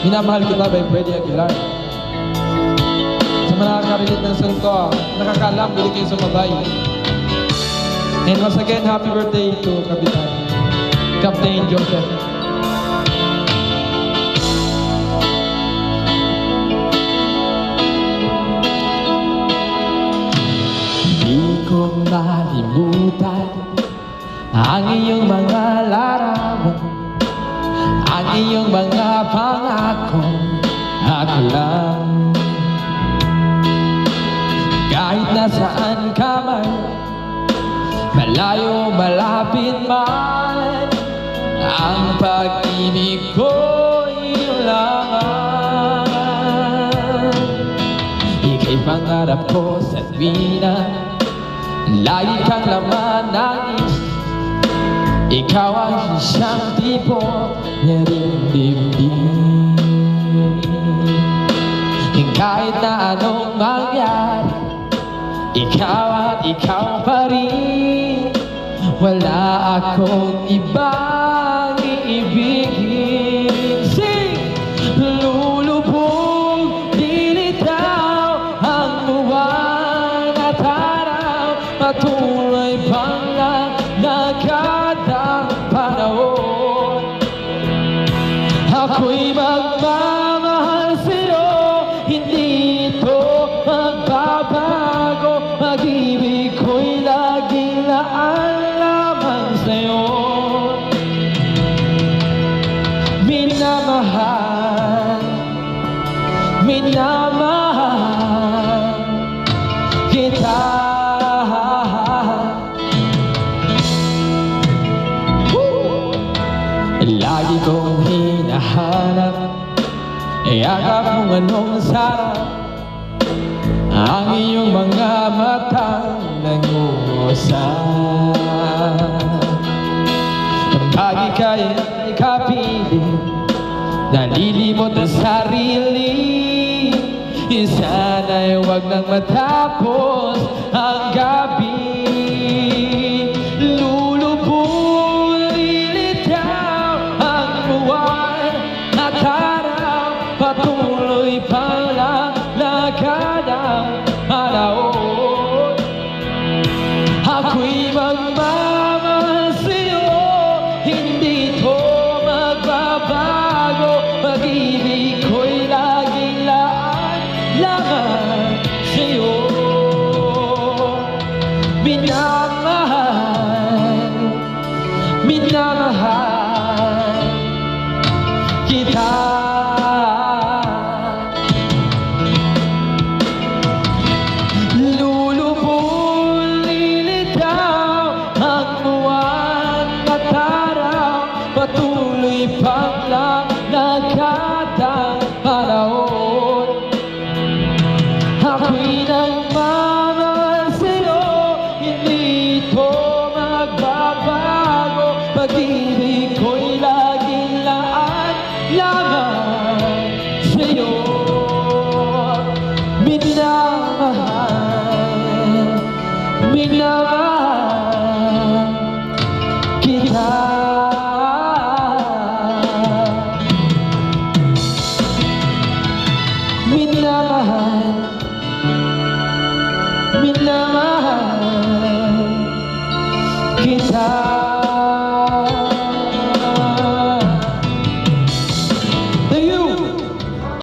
Minamahal Kita by Freddy Aguilar. Sa mga nakaka-relate ng song to, nakakaalam, pwede kayo sumabay. And once again, happy birthday to Kapitan Captain Joseph. Di ko malimutan ang iyong mga larawan, ang iyong mga pangako. Ako lang, kahit nasaan ka man, malayo malapit man, ang pag-ibig ko'y iyong lamang. Ika'y pangarap ko sa tuwina, lagi kang laman ng isip. Ikaw ang siyang tipo na rin-dibdib. Kahit na anong mangyari, ikaw at ikaw pa rin. Wala akong ibang iibigin. Sing! Lulubog, dilitaw ang buwan at araw, patuloy pang nagkadang panahon. Ako'y magmamahal sa'yo, hindi ito magbabago. Pag-ibig ko'y laging laan lamang sa'yo. Minamahal, minamahal kita. Lagi kong hinahanap, yakap mong anong sarap, ang iyong mga matang nangungusap. Pag ika'y kapiling, nalilimot ang sarili, sana'y huwag nang matapos ang gabi. Patuloy pang lakad ang panahon. Ako'y magmamahal sa'yo, hindi ito magbabago. Pag-ibig ko'y laging laan lamang sa'yo. Minamahal, minamahal kita. Patuloy pang nagkatang panahon. Ako'y nagmamahal sa'yo, hindi ito magbabago. Pag-ibig ko'y laging laan lamang sa'yo. Minamahal, minamahal kita. Minamahal, minamahal kita. Thank you.